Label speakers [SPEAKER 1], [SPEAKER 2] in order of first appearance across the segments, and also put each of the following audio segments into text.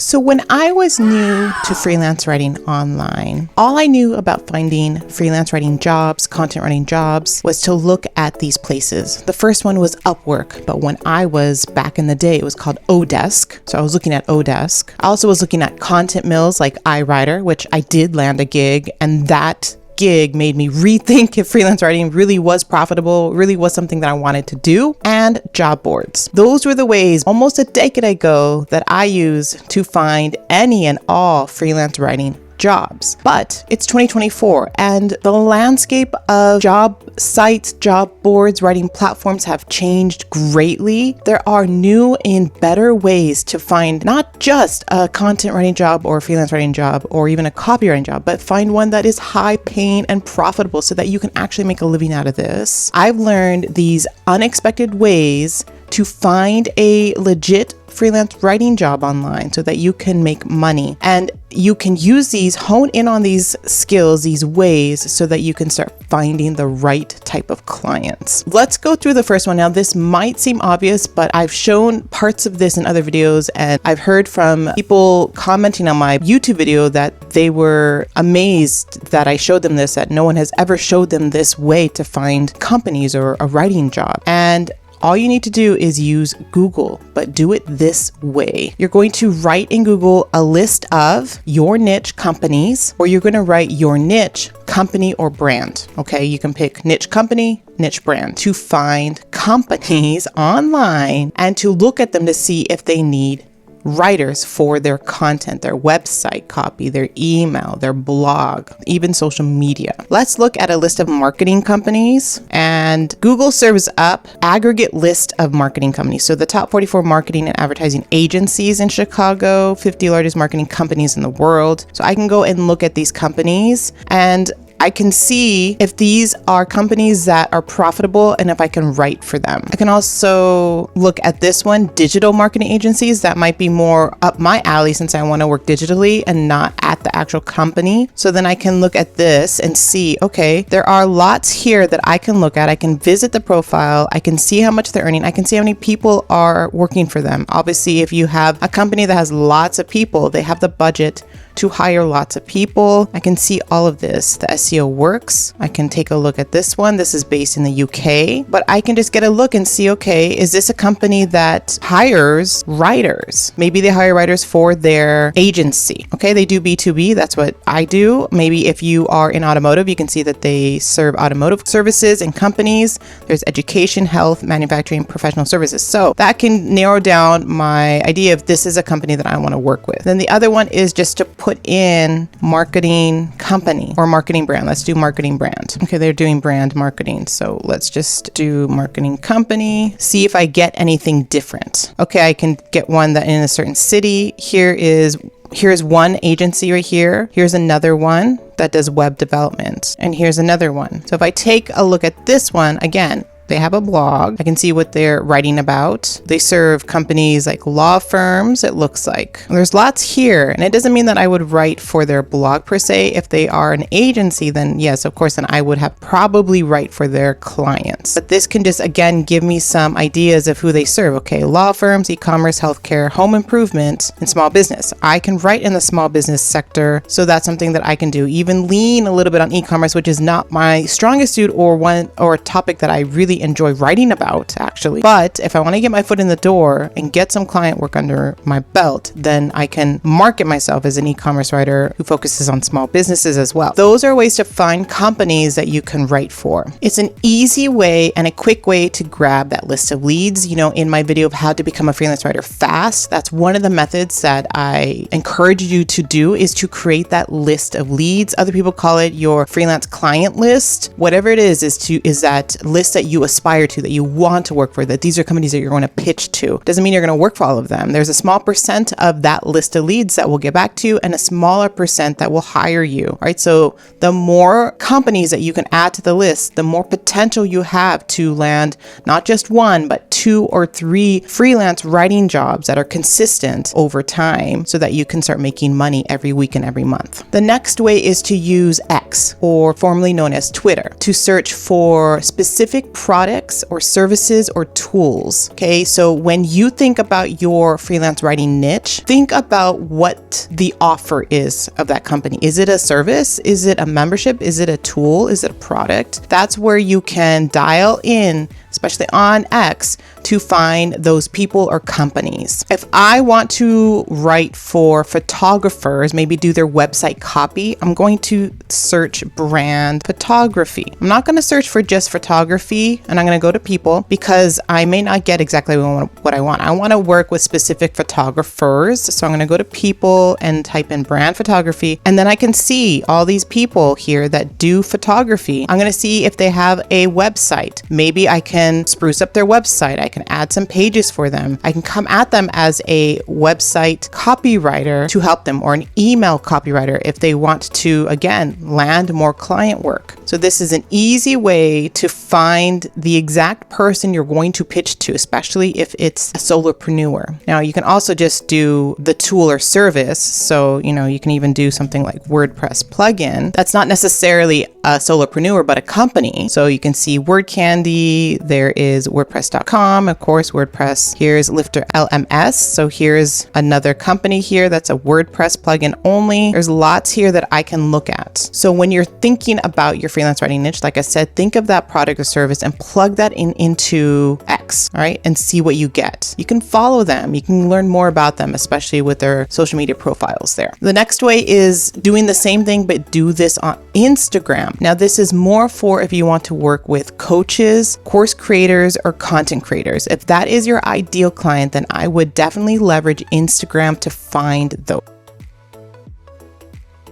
[SPEAKER 1] So when I was new to freelance writing online, all I knew about finding freelance writing jobs, content writing jobs, was to look at these places. The first one was Upwork, but when I was back in the day, it was called Odesk. So I was looking at Odesk. I also was looking at content mills like iWriter, which I did land a gig, and that gig made me rethink if freelance writing really was profitable, really was something that I wanted to do, and job boards. Those were the ways almost a decade ago that I used to find any and all freelance writing jobs. But it's 2024 and the landscape of job sites, job boards, writing platforms have changed greatly. There are new and better ways to find not just a content writing job or a freelance writing job or even a copywriting job, but find one that is high paying and profitable so that you can actually make a living out of this. I've learned these unexpected ways to find a legit freelance writing job online so that you can make money, and you can use these, hone in on these skills, these ways, so that you can start finding the right type of clients. Let's go through the first one. Now, this might seem obvious, but I've shown parts of this in other videos, and I've heard from people commenting on my YouTube video that they were amazed that I showed them this, that no one has ever showed them this way to find companies or a writing job. And all you need to do is use Google, but do it this way. You're going to write in Google a list of your niche companies, or you're going to write your niche company or brand. Okay, you can pick niche company, niche brand to find companies online and to look at them to see if they need writers for their content, their website copy, their email, their blog, even social media. Let's look at a list of marketing companies, and Google serves up aggregate list of marketing companies. So the top 44 marketing and advertising agencies in Chicago, 50 largest marketing companies in the world. So I can go and look at these companies and I can see if these are companies that are profitable and if I can write for them. I can also look at this one, digital marketing agencies. That might be more up my alley since I want to work digitally and not at the actual company. So then I can look at this and see, okay, there are lots here that I can look at. I can visit the profile. I can see how much they're earning. I can see how many people are working for them. Obviously, if you have a company that has lots of people, they have the budget to hire lots of people. I can see all of this. The SEO works. I can take a look at this one. This is based in the UK, but I can just get a look and see, okay, is this a company that hires writers? Maybe they hire writers for their agency. Okay, they do B2B. That's what I do. Maybe if you are in automotive, you can see that they serve automotive services and companies. There's education, health, manufacturing, professional services. So that can narrow down my idea if this is a company that I want to work with. Then the other one is just to put in marketing company or marketing brand. Let's do marketing brand. Okay, they're doing brand marketing. So let's just do marketing company. See if I get anything different. Okay, I can get one that in a certain city. Here's one agency right here. Here's another one that does web development. And here's another one. So if I take a look at this one, again, they have a blog. I can see what they're writing about. They serve companies like law firms, it looks like. There's lots here, and it doesn't mean that I would write for their blog per se. If they are an agency, then yes, of course, then I would have probably write for their clients. But this can just, again, give me some ideas of who they serve. Okay, law firms, e-commerce, healthcare, home improvement, and small business. I can write in the small business sector, so that's something that I can do. Even lean a little bit on e-commerce, which is not my strongest suit or a topic that I really enjoy writing about, actually. But if I want to get my foot in the door and get some client work under my belt, then I can market myself as an e-commerce writer who focuses on small businesses as well. Those are ways to find companies that you can write for. It's an easy way and a quick way to grab that list of leads. You know, in my video of how to become a freelance writer fast, that's one of the methods that I encourage you to do, is to create that list of leads. Other people call it your freelance client list. Whatever it is that list that you aspire to, that you want to work for, that these are companies that you're going to pitch to. Doesn't mean you're going to work for all of them. There's a small percent of that list of leads that will get back to you and a smaller percent that will hire you. All right. So the more companies that you can add to the list, the more potential you have to land not just one, but 2 or 3 freelance writing jobs that are consistent over time so that you can start making money every week and every month. The next way is to use X, or formerly known as Twitter, to search for specific products products or services or tools. Okay, so when you think about your freelance writing niche, think about what the offer is of that company. Is it a service? Is it a membership? Is it a tool? Is it a product? That's where you can dial in, especially on X, to find those people or companies. If I want to write for photographers, maybe do their website copy, I'm going to search brand photography. I'm not going to search for just photography, and I'm going to go to people because I may not get exactly what I want. I want to work with specific photographers. So I'm going to go to people and type in brand photography, and then I can see all these people here that do photography. I'm going to see if they have a website. Maybe I can spruce up their website. I can add some pages for them. I can come at them as a website copywriter to help them, or an email copywriter if they want to, again, land more client work. So this is an easy way to find the exact person you're going to pitch to, especially if it's a solopreneur. Now, you can also just do the tool or service. So, you can even do something like WordPress plugin. That's not necessarily a solopreneur, but a company. So you can see WordCandy, there is WordPress.com, of course, WordPress. Here's Lifter LMS. So here's another company here that's a WordPress plugin only. There's lots here that I can look at. So when you're thinking about your freelance writing niche, like I said, think of that product or service and plug that into X, all right, and see what you get. You can follow them. You can learn more about them, especially with their social media profiles there. The next way is doing the same thing, but do this on Instagram. Now, this is more for if you want to work with coaches, course creators, or content creators. If that is your ideal client, then I would definitely leverage Instagram to find those.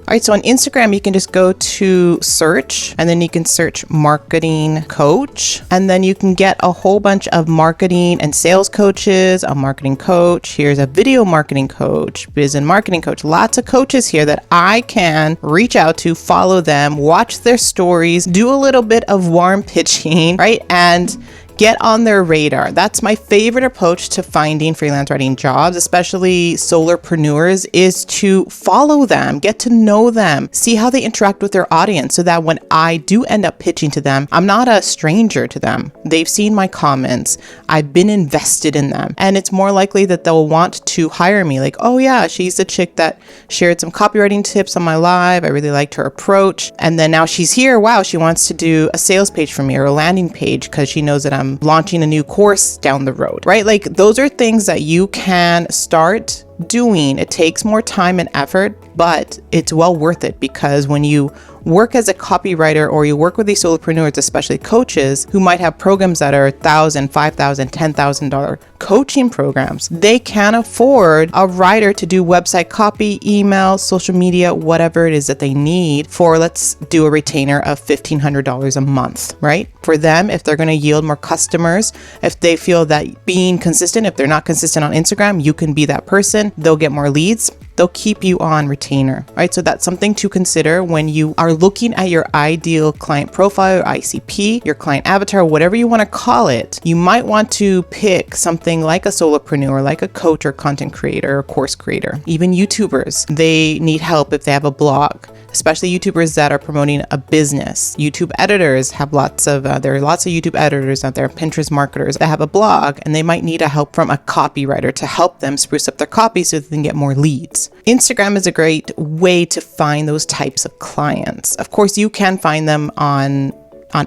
[SPEAKER 1] All right, so on Instagram, you can just go to search, and then you can search marketing coach, and then you can get a whole bunch of marketing and sales coaches, a marketing coach. Here's a video marketing coach, biz and marketing coach, lots of coaches here that I can reach out to, follow them, watch their stories, do a little bit of warm pitching, right? And get on their radar. That's my favorite approach to finding freelance writing jobs, especially solopreneurs, is to follow them, get to know them, see how they interact with their audience so that when I do end up pitching to them, I'm not a stranger to them. They've seen my comments. I've been invested in them. And it's more likely that they'll want to hire me. Like, oh yeah, she's the chick that shared some copywriting tips on my live. I really liked her approach. And then now she's here. Wow, she wants to do a sales page for me or a landing page because she knows that I'm launching a new course down the road, right? Like, those are things that you can start doing. It takes more time and effort, but it's well worth it, because when you work as a copywriter or you work with these solopreneurs, especially coaches who might have programs that are $1,000, $5,000, $10,000 coaching programs, they can afford a writer to do website copy, email, social media, whatever it is that they need for, let's do a retainer of $1,500 a month, right? For them, if they're going to yield more customers, if they feel that being consistent, if they're not consistent on Instagram, you can be that person, they'll get more leads. They'll keep you on retainer, right? So that's something to consider when you are looking at your ideal client profile or ICP, your client avatar, whatever you want to call it. You might want to pick something like a solopreneur, like a coach or content creator or course creator. Even YouTubers, they need help if they have a blog, especially YouTubers that are promoting a business. YouTube editors have there are lots of YouTube editors out there, Pinterest marketers that have a blog, and they might need a help from a copywriter to help them spruce up their copy so they can get more leads. Instagram is a great way to find those types of clients. Of course, you can find them on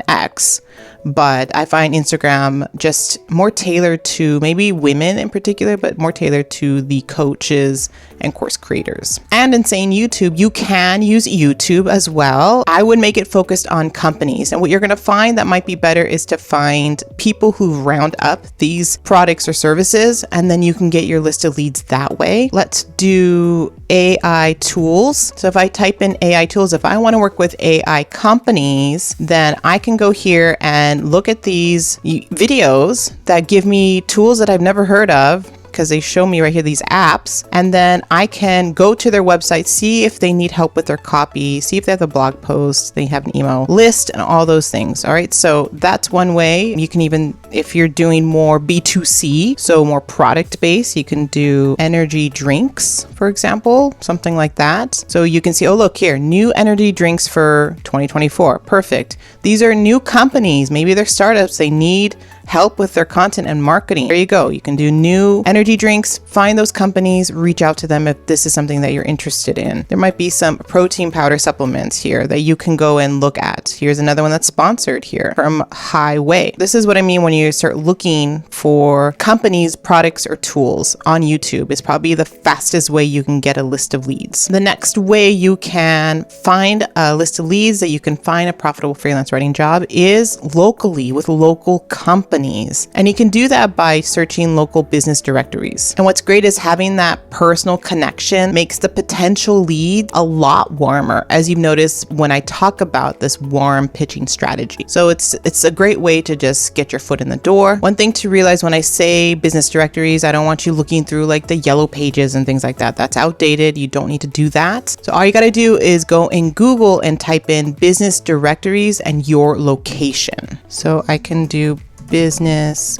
[SPEAKER 1] X, but I find Instagram just more tailored to maybe women in particular, but more tailored to the coaches and course creators. And in saying YouTube, you can use YouTube as well. I would make it focused on companies. And what you're going to find that might be better is to find people who round up these products or services, and then you can get your list of leads that way. Let's do AI tools. So if I type in AI tools, if I want to work with AI companies, then I can go here and look at these videos that give me tools that I've never heard of, because they show me right here these apps, and then I can go to their website, see if they need help with their copy, see if they have a blog post, they have an email list, and all those things. All right, so that's one way. You can even, if you're doing more B2C, so more product based, you can do energy drinks, for example, something like that. So you can see, oh, look here, new energy drinks for 2024. Perfect. These are new companies. Maybe they're startups. They need help with their content and marketing. There you go. You can do new energy drinks, find those companies, reach out to them if this is something that you're interested in. There might be some protein powder supplements here that you can go and look at. Here's another one that's sponsored here from Highway. This is what I mean when you start looking for companies, products, or tools on YouTube. It's probably the fastest way you can get a list of leads. The next way you can find a list of leads that you can find a profitable freelance writing job is locally with local companies. And you can do that by searching local business directories. And what's great is having that personal connection makes the potential lead a lot warmer, as you've noticed when I talk about this warm pitching strategy. So it's a great way to just get your foot in the door. One thing to realize when I say business directories, I don't want you looking through like the yellow pages and things like that. That's outdated. You don't need to do that. So all you got to do is go in Google and type in business directories and your location. So I can do business,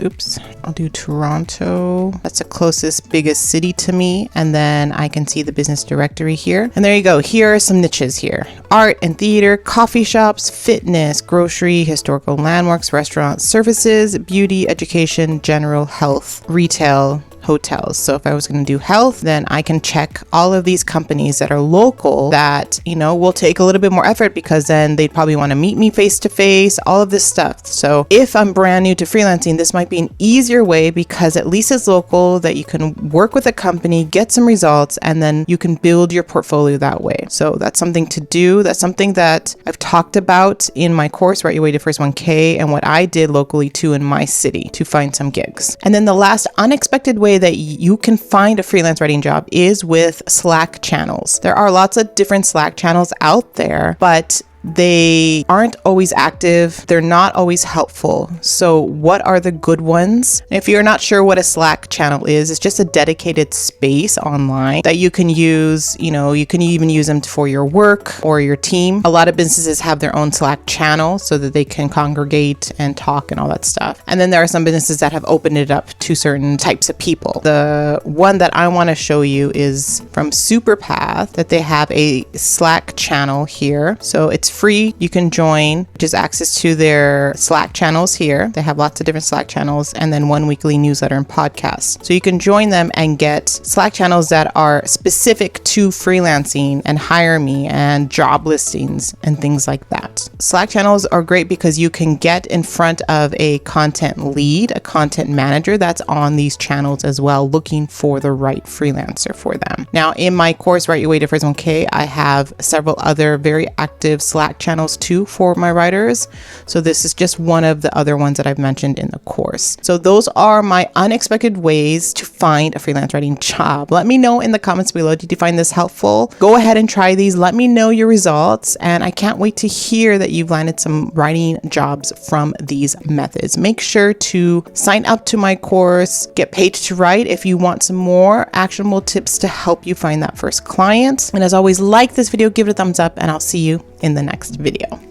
[SPEAKER 1] I'll do Toronto. That's the closest, biggest city to me. And then I can see the business directory here. And there you go. Here are some niches here: art and theater, coffee shops, fitness, grocery, historical landmarks, restaurants, services, beauty, education, general health, retail, hotels. So if I was going to do health, then I can check all of these companies that are local that, will take a little bit more effort, because then they'd probably want to meet me face to face, all of this stuff. So if I'm brand new to freelancing, this might be an easier way, because at least it's local, that you can work with a company, get some results, and then you can build your portfolio that way. So that's something to do. That's something that I've talked about in my course, Write Your Way to First 1K, and what I did locally too in my city to find some gigs. And then the last unexpected way that you can find a freelance writing job is with Slack channels. There are lots of different Slack channels out there, but they aren't always active. They're not always helpful. So what are the good ones? If you're not sure what a Slack channel is, it's just a dedicated space online that you can use. You can even use them for your work or your team. A lot of businesses have their own Slack channel so that they can congregate and talk and all that stuff. And then there are some businesses that have opened it up to certain types of people. The one that I want to show you is from Superpath, that they have a Slack channel here. So it's free. You can join, just access to their Slack channels here. They have lots of different Slack channels, and then one weekly newsletter and podcast. So you can join them and get Slack channels that are specific to freelancing and Hire Me and job listings and things like that. Slack channels are great because you can get in front of a content lead, a content manager that's on these channels as well, looking for the right freelancer for them. Now, in my course, Write Your Way to First 1K, I have several other very active Slack channels too for my writers. So this is just one of the other ones that I've mentioned in the course. So those are my unexpected ways to find a freelance writing job. Let me know in the comments below, did you find this helpful? Go ahead and try these. Let me know your results. And I can't wait to hear that you've landed some writing jobs from these methods. Make sure to sign up to my course, get paid to write if you want some more actionable tips to help you find that first client. And as always, like this video, give it a thumbs up, and I'll see you in the next video.